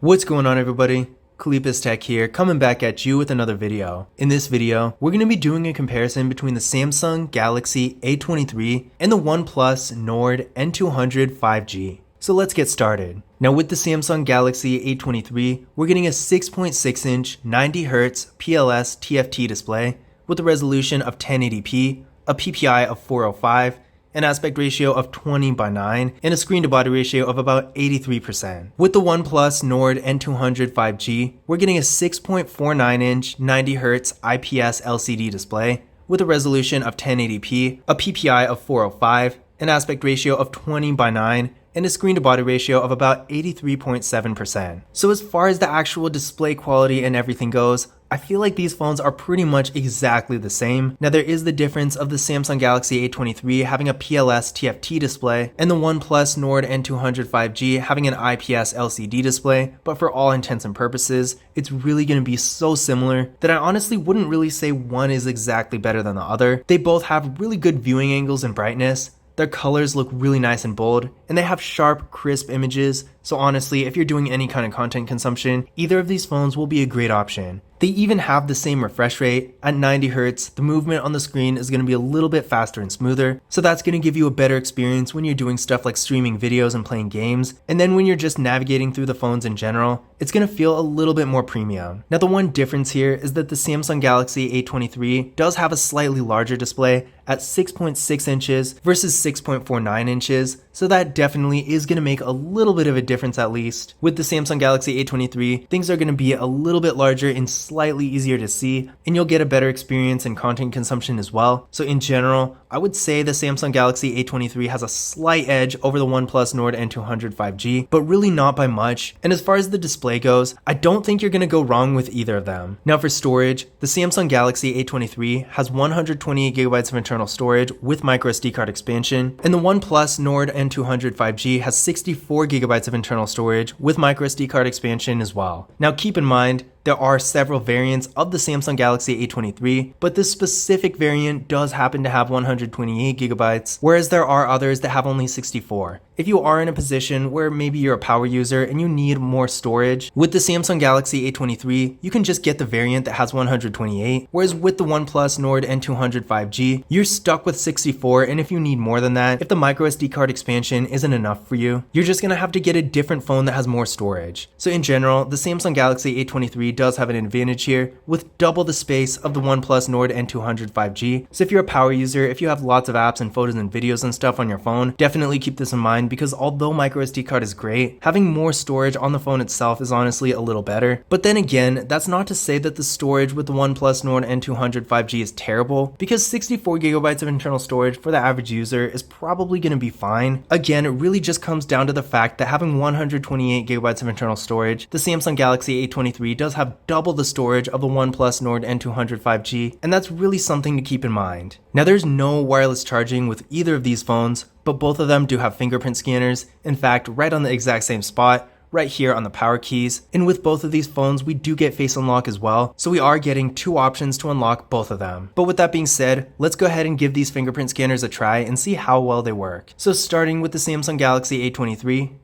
What's going on, everybody? Kalipis Tech here, coming back at you with another video. In this video, we're going to be doing a comparison between the Samsung Galaxy A23 and the OnePlus Nord N200 5G. So let's get started. Now with the Samsung Galaxy A23, we're getting a 6.6-inch 90Hz PLS TFT display with a resolution of 1080p, a PPI of 405, an aspect ratio of 20:9, and a screen-to-body ratio of about 83%. With the OnePlus Nord N200 5G, we're getting a 6.49-inch 90Hz IPS LCD display with a resolution of 1080p, a PPI of 405, an aspect ratio of 20:9, and a screen-to-body ratio of about 83.7%. So as far as the actual display quality and everything goes, I feel like these phones are pretty much exactly the same. Now there is the difference of the Samsung Galaxy A23 having a PLS TFT display and the OnePlus Nord N200 5G having an IPS LCD display, but for all intents and purposes, it's really going to be so similar that I honestly wouldn't really say one is exactly better than the other. They both have really good viewing angles and brightness. Their colors look really nice and bold, and they have sharp, crisp images, so honestly, if you're doing any kind of content consumption, either of these phones will be a great option. They even have the same refresh rate. At 90Hz, the movement on the screen is going to be a little bit faster and smoother, so that's going to give you a better experience when you're doing stuff like streaming videos and playing games, and then when you're just navigating through the phones in general, it's going to feel a little bit more premium. Now the one difference here is that the Samsung Galaxy A23 does have a slightly larger display at 6.6 inches versus 6.49 inches, so that definitely is going to make a little bit of a difference at least. With the Samsung Galaxy A23, things are going to be a little bit larger and slightly easier to see, and you'll get a better experience in content consumption as well. So in general, I would say the Samsung Galaxy A23 has a slight edge over the OnePlus Nord N200 5G, but really not by much. And as far as the display goes, I don't think you're going to go wrong with either of them. Now for storage, the Samsung Galaxy A23 has 128GB of internal storage with microSD card expansion, and the OnePlus Nord N200 5G has 64GB of internal storage with microSD card expansion as well. Now keep in mind, there are several variants of the Samsung Galaxy A23, but this specific variant does happen to have 128GB, whereas there are others that have only 64. If you are in a position where maybe you're a power user and you need more storage, with the Samsung Galaxy A23, you can just get the variant that has 128, whereas with the OnePlus Nord N200 5G, you're stuck with 64, and if you need more than that, if the microSD card expansion isn't enough for you, you're just going to have to get a different phone that has more storage. So in general, the Samsung Galaxy A23 does have an advantage here with double the space of the OnePlus Nord N200 5G. So if you're a power user, if you have lots of apps and photos and videos and stuff on your phone, definitely keep this in mind, because although microSD card is great, having more storage on the phone itself is honestly a little better. But then again, that's not to say that the storage with the OnePlus Nord N200 5G is terrible, because 64GB of internal storage for the average user is probably going to be fine. Again, it really just comes down to the fact that having 128GB of internal storage, the Samsung Galaxy A23 does have double the storage of the OnePlus Nord N200 5G, and that's really something to keep in mind. Now there's no wireless charging with either of these phones, but both of them do have fingerprint scanners, in fact right on the exact same spot, right here on the power keys. And with both of these phones, we do get face unlock as well, so we are getting two options to unlock both of them. But with that being said, let's go ahead and give these fingerprint scanners a try and see how well they work. So starting with the Samsung Galaxy A23,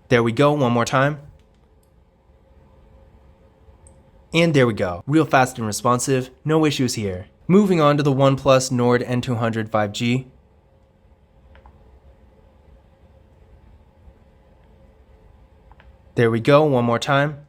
there we go, one more time. And there we go, real fast and responsive, no issues here. Moving on to the OnePlus Nord N200 5G. There we go, one more time.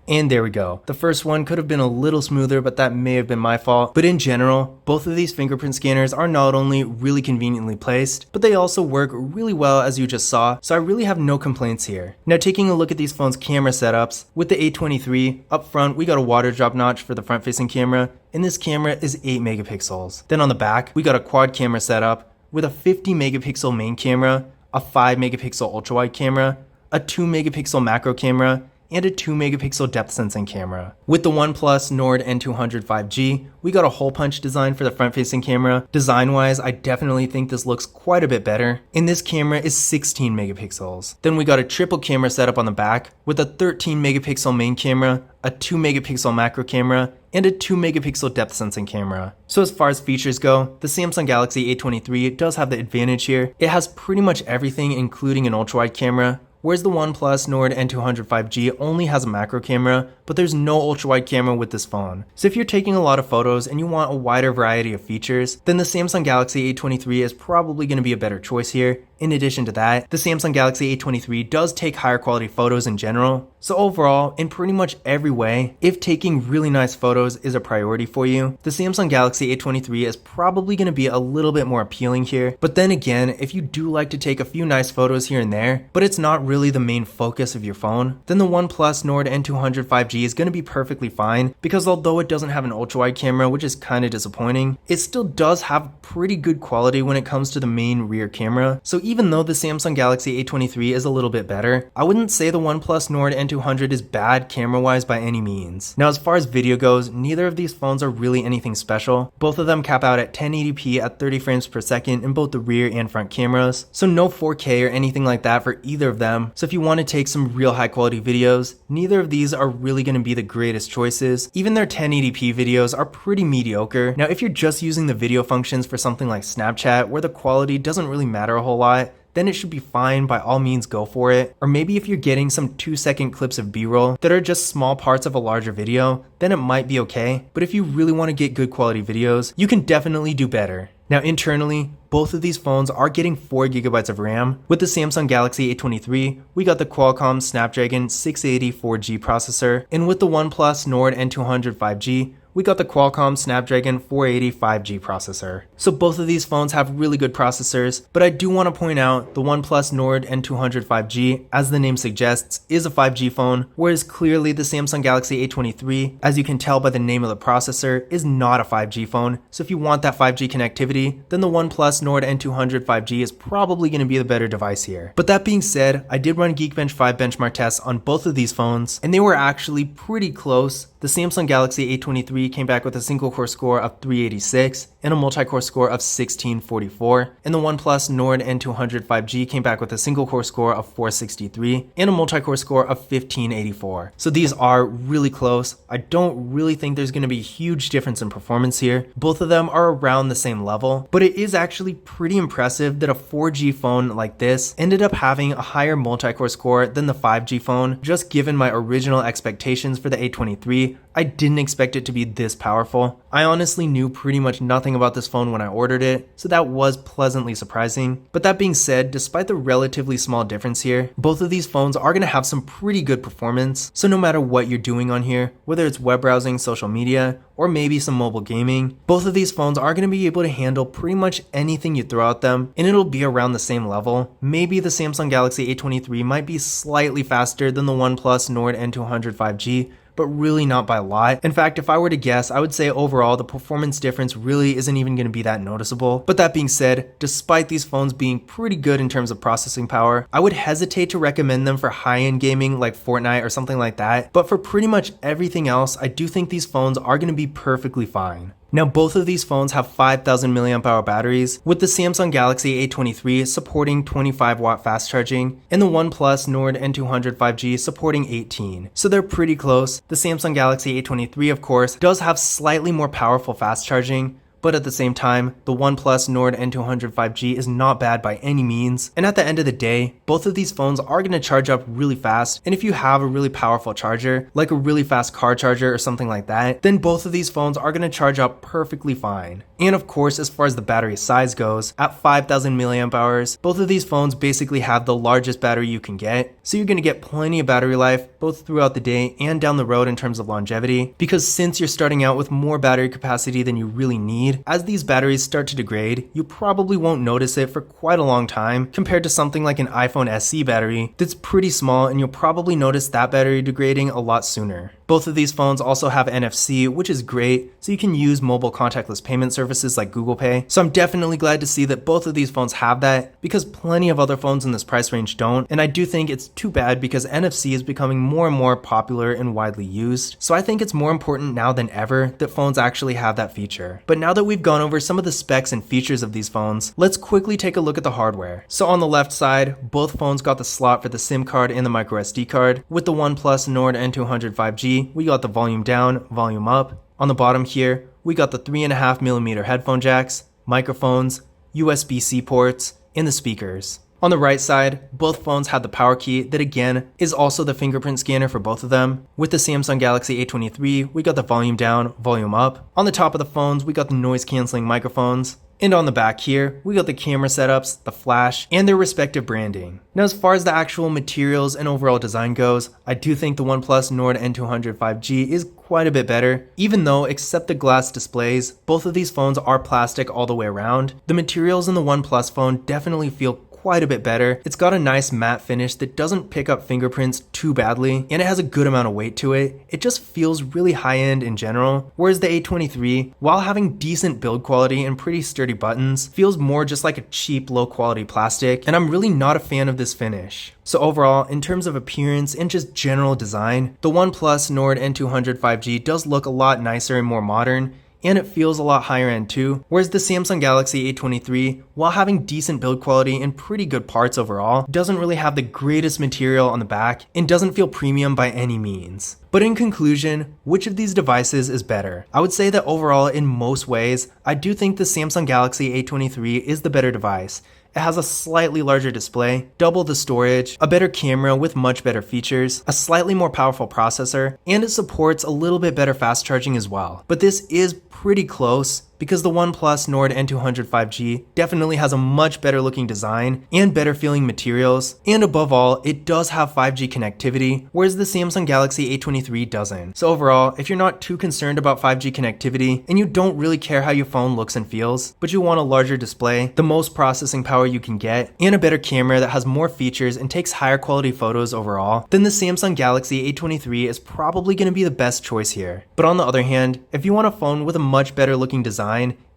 And there we go. The first one could have been a little smoother, but that may have been my fault. But in general, both of these fingerprint scanners are not only really conveniently placed, but they also work really well, as you just saw, so I really have no complaints here. Now taking a look at these phones' camera setups, with the A23, up front we got a water drop notch for the front facing camera, and this camera is 8 megapixels. Then on the back, we got a quad camera setup with a 50 megapixel main camera, a 5 megapixel ultra wide camera, a 2 megapixel macro camera, and a 2 megapixel depth sensing camera. With the OnePlus Nord N200 5G, we got a hole punch design for the front facing camera. Design wise, I definitely think this looks quite a bit better. And this camera is 16 megapixels. Then we got a triple camera setup on the back with a 13 megapixel main camera, a 2 megapixel macro camera, and a 2 megapixel depth sensing camera. So as far as features go, the Samsung Galaxy A23 does have the advantage here. It has pretty much everything, including an ultra-wide camera, whereas the OnePlus Nord N200 5G only has a macro camera, but there's no ultra-wide camera with this phone. So if you're taking a lot of photos and you want a wider variety of features, then the Samsung Galaxy A23 is probably going to be a better choice here. In addition to that, the Samsung Galaxy A23 does take higher quality photos in general. So overall, in pretty much every way, if taking really nice photos is a priority for you, the Samsung Galaxy A23 is probably going to be a little bit more appealing here. But then again, if you do like to take a few nice photos here and there, but it's not really the main focus of your phone, then the OnePlus Nord N200 5G is going to be perfectly fine, because although it doesn't have an ultra-wide camera, which is kind of disappointing, it still does have pretty good quality when it comes to the main rear camera. So even though the Samsung Galaxy A23 is a little bit better, I wouldn't say the OnePlus Nord N200 is bad camera-wise by any means. Now as far as video goes, neither of these phones are really anything special. Both of them cap out at 1080p at 30 frames per second in both the rear and front cameras, so no 4K or anything like that for either of them. So if you want to take some real high quality videos, neither of these are really going to be the greatest choices. Even their 1080p videos are pretty mediocre. Now if you're just using the video functions for something like Snapchat, where the quality doesn't really matter a whole lot, then it should be fine. By all means, go for it. Or maybe if you're getting some 2-second clips of B-roll that are just small parts of a larger video, then it might be okay. But if you really want to get good quality videos, you can definitely do better. Now internally, both of these phones are getting 4GB of RAM. With the Samsung Galaxy A23, we got the Qualcomm Snapdragon 680 4G processor, and with the OnePlus Nord N200 5G, we got the Qualcomm Snapdragon 480 5G processor. So both of these phones have really good processors, but I do want to point out the OnePlus Nord N200 5G, as the name suggests, is a 5G phone, whereas clearly the Samsung Galaxy A23, as you can tell by the name of the processor, is not a 5G phone. So if you want that 5G connectivity, then the OnePlus Nord N200 5G is probably going to be the better device here. But that being said, I did run Geekbench 5 benchmark tests on both of these phones, and they were actually pretty close. The Samsung Galaxy A23 came back with a single core score of 386 and a multi-core score of 1644, and the OnePlus Nord N200 5G came back with a single core score of 463 and a multi-core score of 1584. So these are really close. I don't really think there's going to be a huge difference in performance here. Both of them are around the same level, but it is actually pretty impressive that a 4G phone like this ended up having a higher multi-core score than the 5G phone. Just given my original expectations for the A23, I didn't expect it to be this powerful. I honestly knew pretty much nothing about this phone when I ordered it, so that was pleasantly surprising. But that being said, despite the relatively small difference here, both of these phones are going to have some pretty good performance. So no matter what you're doing on here, whether it's web browsing, social media, or maybe some mobile gaming, both of these phones are going to be able to handle pretty much anything you throw at them, and it'll be around the same level. Maybe the Samsung Galaxy A23 might be slightly faster than the OnePlus Nord N200 5G, but really not by a lot. In fact, if I were to guess, I would say overall the performance difference really isn't even going to be that noticeable. But that being said, despite these phones being pretty good in terms of processing power, I would hesitate to recommend them for high-end gaming like Fortnite or something like that. But for pretty much everything else, I do think these phones are going to be perfectly fine. Now both of these phones have 5000 mAh batteries, with the Samsung Galaxy A23 supporting 25 watt fast charging and the OnePlus Nord N200 5G supporting 18. So they're pretty close. The Samsung Galaxy A23 of course does have slightly more powerful fast charging, but at the same time, the OnePlus Nord N200 5G is not bad by any means. And at the end of the day, both of these phones are going to charge up really fast. And if you have a really powerful charger, like a really fast car charger or something like that, then both of these phones are going to charge up perfectly fine. And of course, as far as the battery size goes, at 5000 mAh, both of these phones basically have the largest battery you can get. So you're going to get plenty of battery life, both throughout the day and down the road in terms of longevity. Because since you're starting out with more battery capacity than you really need, as these batteries start to degrade, you probably won't notice it for quite a long time compared to something like an iPhone SE battery that's pretty small, and you'll probably notice that battery degrading a lot sooner. Both of these phones also have NFC, which is great, so you can use mobile contactless payment services like Google Pay. So I'm definitely glad to see that both of these phones have that, because plenty of other phones in this price range don't, and I do think it's too bad because NFC is becoming more and more popular and widely used. So I think it's more important now than ever that phones actually have that feature. But now that we've gone over some of the specs and features of these phones, let's quickly take a look at the hardware. So on the left side, both phones got the slot for the SIM card and the micro SD card. With the OnePlus Nord N200 5G, we got the volume down, volume up, On the bottom here, we got the 3.5mm headphone jacks, microphones, USB-C ports, and the speakers. On the right side, both phones have the power key that again is also the fingerprint scanner for both of them. With the Samsung Galaxy A23, we got the volume down, volume up. On the top of the phones, we got the noise canceling microphones. And on the back here, we got the camera setups, the flash, and their respective branding. Now as far as the actual materials and overall design goes, I do think the OnePlus Nord N200 5G is quite a bit better, even though except the glass displays, both of these phones are plastic all the way around. The materials in the OnePlus phone definitely feel quite a bit better. It's got a nice matte finish that doesn't pick up fingerprints too badly, and it has a good amount of weight to it. It just feels really high-end in general, whereas the A23, while having decent build quality and pretty sturdy buttons, feels more just like a cheap, low-quality plastic, and I'm really not a fan of this finish. So overall, in terms of appearance and just general design, the OnePlus Nord N200 5G does look a lot nicer and more modern, and it feels a lot higher end too, whereas the Samsung Galaxy A23, while having decent build quality and pretty good parts overall, doesn't really have the greatest material on the back and doesn't feel premium by any means. But in conclusion, which of these devices is better? I would say that overall, in most ways, I do think the Samsung Galaxy A23 is the better device. It has a slightly larger display, double the storage, a better camera with much better features, a slightly more powerful processor, and it supports a little bit better fast charging as well. But this is pretty close because the OnePlus Nord N200 5G definitely has a much better looking design and better feeling materials, and above all, it does have 5G connectivity, whereas the Samsung Galaxy A23 doesn't. So overall, if you're not too concerned about 5G connectivity and you don't really care how your phone looks and feels, but you want a larger display, the most processing power you can get, and a better camera that has more features and takes higher quality photos overall, then the Samsung Galaxy A23 is probably going to be the best choice here. But on the other hand, if you want a phone with a much better looking design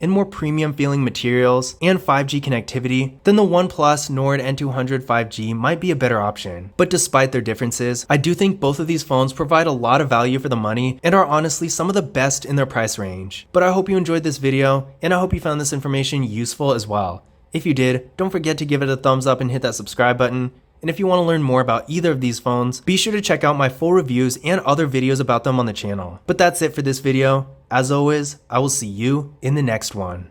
and more premium feeling materials and 5G connectivity, then the OnePlus Nord N200 5G might be a better option. But despite their differences, I do think both of these phones provide a lot of value for the money and are honestly some of the best in their price range. But I hope you enjoyed this video, and I hope you found this information useful as well. If you did, don't forget to give it a thumbs up and hit that subscribe button. And if you want to learn more about either of these phones, be sure to check out my full reviews and other videos about them on the channel. But that's it for this video. As always, I will see you in the next one.